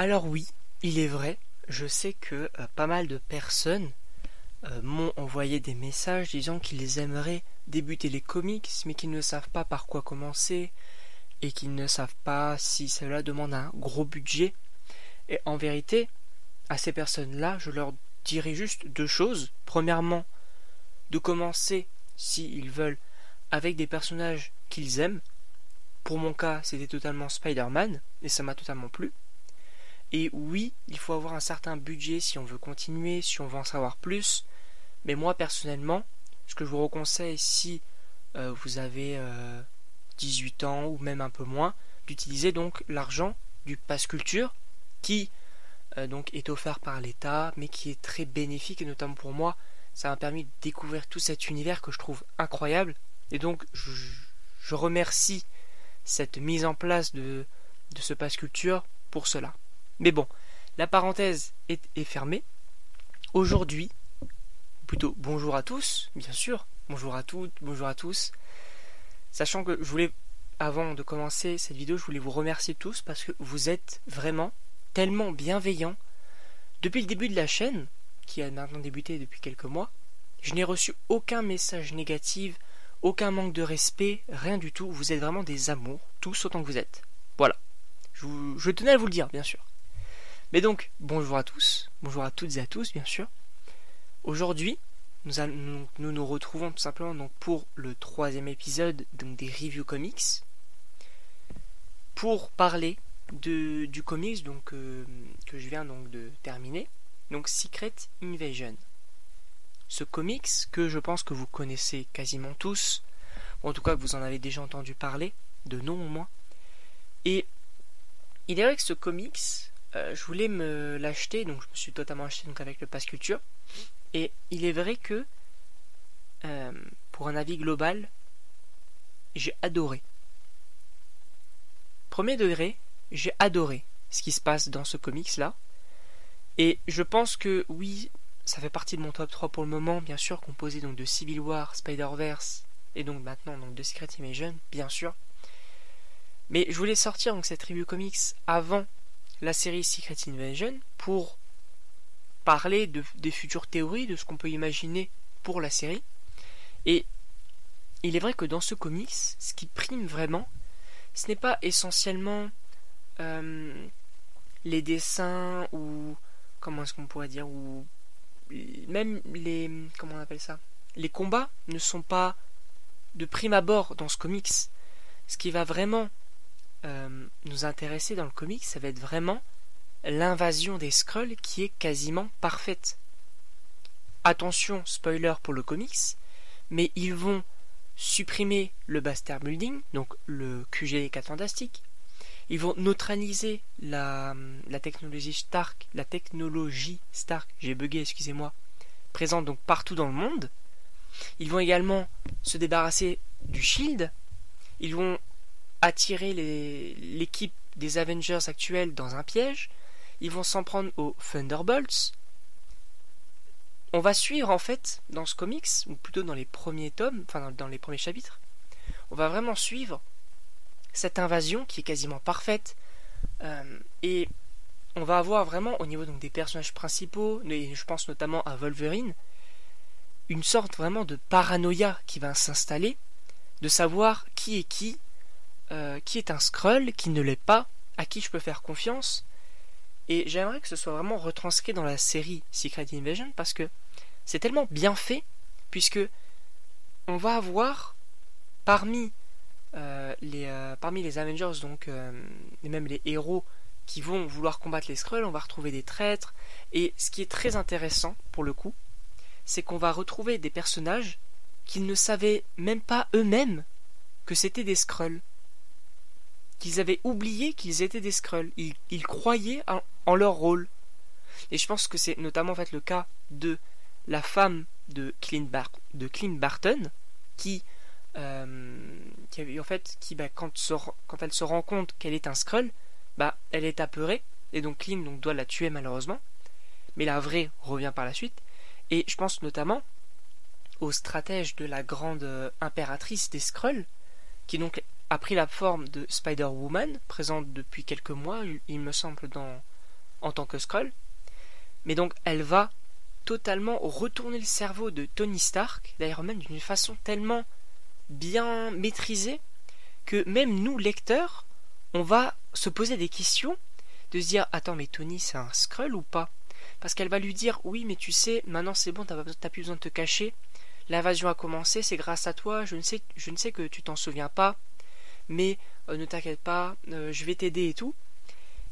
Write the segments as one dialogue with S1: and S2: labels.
S1: Alors oui, il est vrai, je sais que pas mal de personnes m'ont envoyé des messages disant qu'ils aimeraient débuter les comics, mais qu'ils ne savent pas par quoi commencer, et qu'ils ne savent pas si cela demande un gros budget. Et en vérité, à ces personnes-là, je leur dirais juste deux choses. Premièrement, de commencer, s'ils veulent, avec des personnages qu'ils aiment. Pour mon cas, c'était totalement Spider-Man, et ça m'a totalement plu. Et oui, il faut avoir un certain budget si on veut continuer, si on veut en savoir plus. Mais moi, personnellement, ce que je vous conseille, si vous avez 18 ans ou même un peu moins, d'utiliser donc l'argent du Pass Culture, qui donc est offert par l'État, mais qui est très bénéfique, et notamment pour moi, ça m'a permis de découvrir tout cet univers que je trouve incroyable. Et donc, je remercie cette mise en place de ce Pass Culture pour cela. Mais bon, la parenthèse est fermée. Aujourd'hui, plutôt bonjour à tous, bien sûr, bonjour à toutes, bonjour à tous. Sachant que je voulais, avant de commencer cette vidéo, je voulais vous remercier tous parce que vous êtes vraiment tellement bienveillants. Depuis le début de la chaîne, qui a maintenant débuté depuis quelques mois, je n'ai reçu aucun message négatif, aucun manque de respect, rien du tout. Vous êtes vraiment des amours, tous autant que vous êtes. Voilà. Je tenais à vous le dire, bien sûr. Mais donc, bonjour à tous, bonjour à toutes et à tous, bien sûr. Aujourd'hui, nous nous retrouvons tout simplement donc pour le 3e épisode donc des Review Comics, pour parler du comics donc, que je viens donc de terminer, donc Secret Invasion. Ce comics que je pense que vous connaissez quasiment tous, ou en tout cas que vous en avez déjà entendu parler, de nom au moins. Et il est vrai que ce comics, je voulais me l'acheter, donc je me suis totalement acheté donc avec le Pass Culture. Et il est vrai que, pour un avis global, j'ai adoré. Premier degré, j'ai adoré ce qui se passe dans ce comics-là. Et je pense que, oui, ça fait partie de mon top 3 pour le moment, bien sûr, composé donc de Civil War, Spider-Verse, et donc maintenant donc de Secret Invasion, bien sûr. Mais je voulais sortir donc cette review comics avant la série Secret Invasion pour parler des futures théories, de ce qu'on peut imaginer pour la série. Et il est vrai que dans ce comics, ce qui prime vraiment, ce n'est pas essentiellement les dessins ou comment est-ce qu'on pourrait dire, ou même les, comment on appelle ça, les combats ne sont pas de prime abord dans ce comics. Ce qui va vraiment nous intéresser dans le comics, ça va être vraiment l'invasion des Skrulls qui est quasiment parfaite. Attention, spoiler pour le comics, mais ils vont supprimer le Bastard Building, donc le QG des 4 Fantastiques. Ils vont neutraliser la technologie Stark, j'ai bugué, excusez-moi, présente donc partout dans le monde. Ils vont également se débarrasser du Shield. Ils vont attirer l'équipe des Avengers actuels dans un piège. Ils vont s'en prendre aux Thunderbolts. On va suivre en fait dans ce comics, ou plutôt dans les premiers tomes, enfin dans les premiers chapitres, on va vraiment suivre cette invasion qui est quasiment parfaite, et on va avoir vraiment au niveau donc des personnages principaux, et je pense notamment à Wolverine, une sorte vraiment de paranoïa qui va s'installer, de savoir qui est un Skrull, qui ne l'est pas, à qui je peux faire confiance. Et j'aimerais que ce soit vraiment retranscrit dans la série Secret Invasion parce que c'est tellement bien fait, puisque on va avoir parmi les Avengers, donc et même les héros qui vont vouloir combattre les Skrulls, on va retrouver des traîtres. Et ce qui est très intéressant pour le coup, c'est qu'on va retrouver des personnages qu'ils ne savaient même pas eux-mêmes que c'était des Skrulls. Qu'ils avaient oublié qu'ils étaient des Skrulls. Ils croyaient en leur rôle. Et je pense que c'est notamment en fait le cas de la femme de Clint Barton, qui quand elle se rend compte qu'elle est un Skrull, elle est apeurée, et donc Clint doit la tuer malheureusement. Mais la vraie revient par la suite. Et je pense notamment au stratège de la grande impératrice des Skrulls, qui a pris la forme de Spider-Woman, présente depuis quelques mois, il me semble, en tant que Skrull. Mais donc elle va totalement retourner le cerveau de Tony Stark, d'ailleurs même d'une façon tellement bien maîtrisée que même nous, lecteurs, on va se poser des questions, de se dire attends mais Tony c'est un Skrull ou pas? Parce qu'elle va lui dire oui mais tu sais, maintenant c'est bon, t'as plus besoin de te cacher, l'invasion a commencé, c'est grâce à toi, je ne sais que tu t'en souviens pas, mais ne t'inquiète pas, je vais t'aider et tout.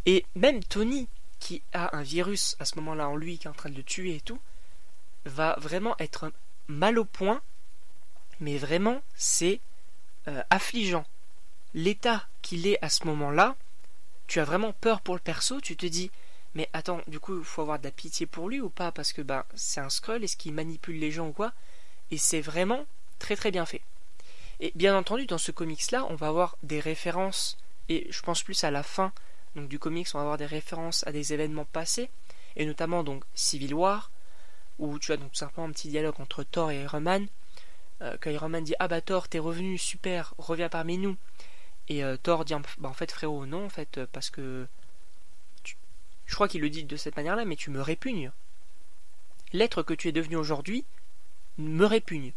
S1: Et même Tony, qui a un virus à ce moment-là en lui, qui est en train de le tuer et tout, va vraiment être mal au point, mais vraiment c'est affligeant. L'état qu'il est à ce moment-là, tu as vraiment peur pour le perso, tu te dis mais attends, du coup il faut avoir de la pitié pour lui ou pas, parce que c'est un Skrull, est-ce qu'il manipule les gens ou quoi? Et c'est vraiment très très bien fait. Et bien entendu dans ce comics là on va avoir des références, et je pense plus à la fin donc, du comics, on va avoir des références à des événements passés, et notamment donc Civil War, où tu as donc tout simplement un petit dialogue entre Thor et Iron Man, quand Iron Man dit ah bah Thor t'es revenu, super, reviens parmi nous, et Thor dit en fait frérot non en fait parce que je crois qu'il le dit de cette manière là, mais tu me répugnes, l'être que tu es devenu aujourd'hui me répugne.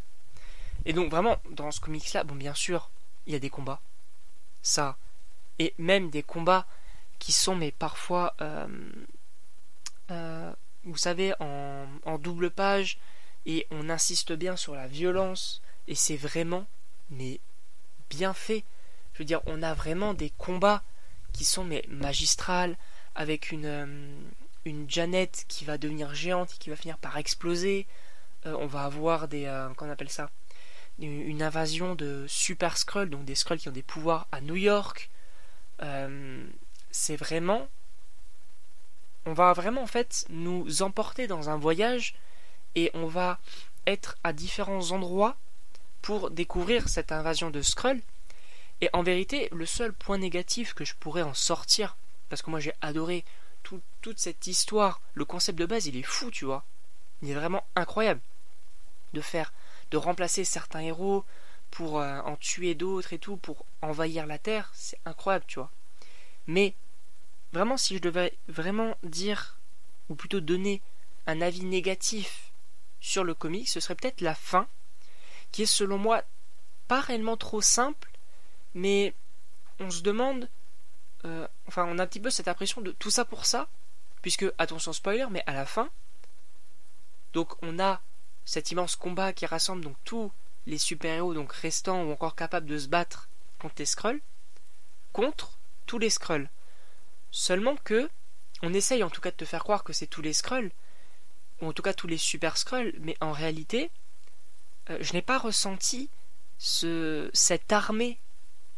S1: Et donc vraiment dans ce comics là, bon bien sûr il y a des combats, ça, et même des combats qui sont mais parfois vous savez en double page, et on insiste bien sur la violence, et c'est vraiment mais bien fait. Je veux dire, on a vraiment des combats qui sont mais magistrales, avec une Janet qui va devenir géante et qui va finir par exploser. On va avoir des qu'on appelle ça, une invasion de super Skrull, donc des Skrulls qui ont des pouvoirs à New York. C'est vraiment, on va vraiment en fait nous emporter dans un voyage, et on va être à différents endroits pour découvrir cette invasion de Skrull. Et en vérité, le seul point négatif que je pourrais en sortir, parce que moi j'ai adoré toute cette histoire, le concept de base il est fou, tu vois, il est vraiment incroyable de remplacer certains héros pour en tuer d'autres et tout, pour envahir la Terre, c'est incroyable, tu vois. Mais vraiment, si je devais vraiment dire, ou plutôt donner un avis négatif sur le comic, ce serait peut-être la fin, qui est selon moi pas réellement trop simple, mais on se demande, enfin on a un petit peu cette impression de tout ça pour ça, puisque, attention spoiler, mais à la fin, donc on a cet immense combat qui rassemble donc tous les super-héros donc restants ou encore capables de se battre contre les Skrulls, contre tous les Skrulls. Seulement que, on essaye en tout cas de te faire croire que c'est tous les Skrulls, ou en tout cas tous les super Skrulls, mais en réalité, je n'ai pas ressenti cette armée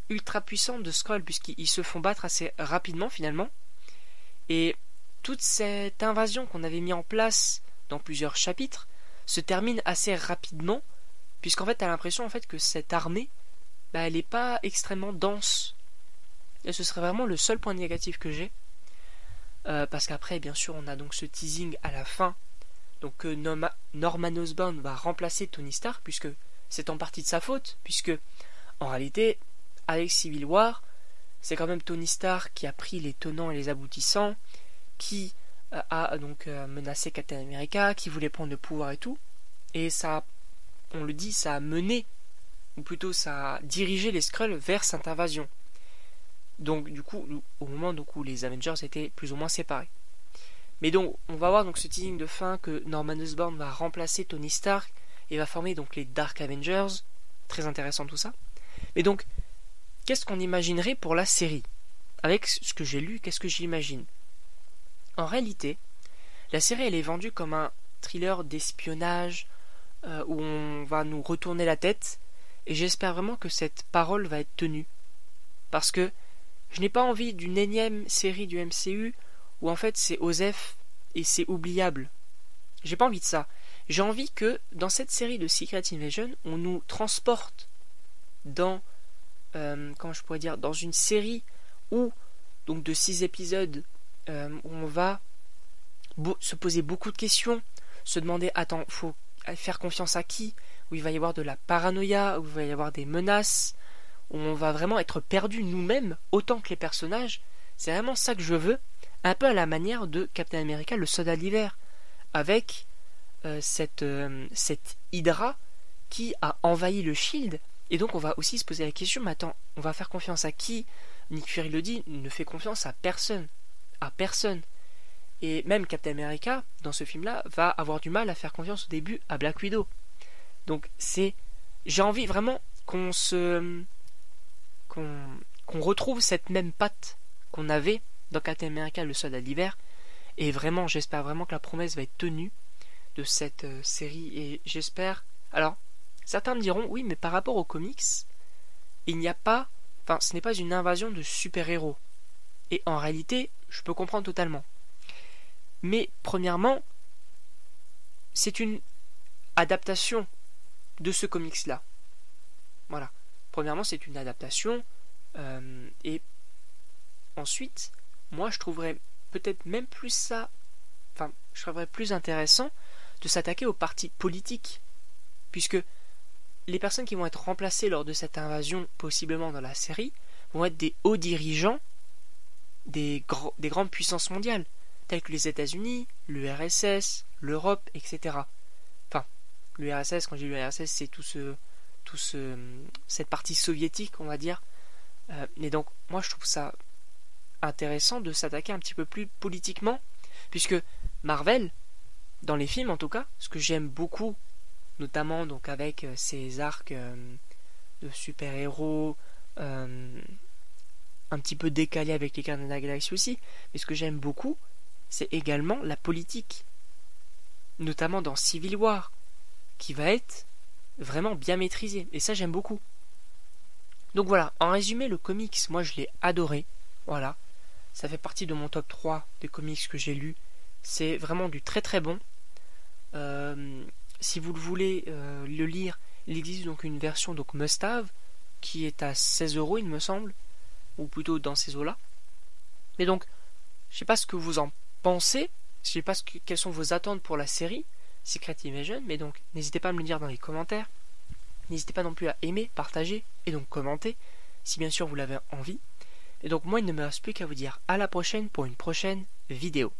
S1: ultra puissante de Skrulls, puisqu'ils se font battre assez rapidement finalement, et toute cette invasion qu'on avait mis en place dans plusieurs chapitres se termine assez rapidement, puisqu'en fait t'as l'impression en fait que cette armée, elle n'est pas extrêmement dense. Et ce serait vraiment le seul point négatif que j'ai, parce qu'après bien sûr on a donc ce teasing à la fin, donc que Norman Osborn va remplacer Tony Stark, puisque c'est en partie de sa faute, puisque en réalité avec Civil War c'est quand même Tony Stark qui a pris les tenants et les aboutissants, qui a donc menacé Captain America, qui voulait prendre le pouvoir et tout, et ça, on le dit, ça a mené, ou plutôt ça a dirigé les Skrulls vers cette invasion. Donc du coup, au moment donc, où les Avengers étaient plus ou moins séparés. Mais donc, on va voir donc ce teasing de fin que Norman Osborn va remplacer Tony Stark et va former donc les Dark Avengers. Très intéressant tout ça. Mais donc, qu'est-ce qu'on imaginerait pour la série? Avec ce que j'ai lu, qu'est-ce que j'imagine? En réalité, la série elle est vendue comme un thriller d'espionnage où on va nous retourner la tête, et j'espère vraiment que cette parole va être tenue. Parce que je n'ai pas envie d'une énième série du MCU où en fait c'est OSEF et c'est oubliable. J'ai pas envie de ça. J'ai envie que dans cette série de Secret Invasion, on nous transporte dans comment je pourrais dire, dans une série où donc de 6 épisodes où on va se poser beaucoup de questions, se demander attends, faut faire confiance à qui, où il va y avoir de la paranoïa, où il va y avoir des menaces, où on va vraiment être perdu nous-mêmes autant que les personnages. C'est vraiment ça que je veux, un peu à la manière de Captain America, le soldat d'hiver, avec cette Hydra qui a envahi le Shield. Et donc on va aussi se poser la question, mais attends, on va faire confiance à qui? Nick Fury le dit, ne fait confiance à personne. À personne. Et même Captain America, dans ce film-là, va avoir du mal à faire confiance au début à Black Widow. Donc j'ai envie vraiment qu'on retrouve cette même patte qu'on avait dans Captain America, le soldat d'hiver. Et vraiment, j'espère vraiment que la promesse va être tenue de cette série. Et j'espère... Alors, certains me diront, oui, mais par rapport aux comics, il n'y a pas... Enfin, ce n'est pas une invasion de super-héros. Et en réalité, je peux comprendre totalement. Mais, premièrement, c'est une adaptation de ce comics-là. Voilà. Premièrement, c'est une adaptation. Et ensuite, moi, je trouverais peut-être même plus ça... Enfin, je trouverais plus intéressant de s'attaquer aux partis politiques. Puisque les personnes qui vont être remplacées lors de cette invasion, possiblement dans la série, vont être des hauts dirigeants des grandes puissances mondiales, telles que les États-Unis, l'URSS, l'Europe, etc. Enfin, l'URSS, quand je dis l'URSS, c'est cette partie soviétique, on va dire. Et donc, moi, je trouve ça intéressant de s'attaquer un petit peu plus politiquement, puisque Marvel, dans les films en tout cas, ce que j'aime beaucoup, notamment donc avec ces arcs de super-héros, un petit peu décalé avec les Gardiens de la Galaxie aussi, mais ce que j'aime beaucoup, c'est également la politique, notamment dans Civil War, qui va être vraiment bien maîtrisée, et ça j'aime beaucoup. Donc voilà, en résumé, le comics, moi je l'ai adoré, voilà, ça fait partie de mon top 3 des comics que j'ai lus, c'est vraiment du très très bon. Si vous le voulez le lire, il existe donc une version donc must-have qui est à 16€, il me semble, ou plutôt dans ces eaux-là. Mais donc, je sais pas ce que vous en pensez, je sais pas quelles sont vos attentes pour la série Secret Invasion, mais donc n'hésitez pas à me le dire dans les commentaires. N'hésitez pas non plus à aimer, partager et donc commenter si bien sûr vous l'avez envie. Et donc moi il ne me reste plus qu'à vous dire à la prochaine pour une prochaine vidéo.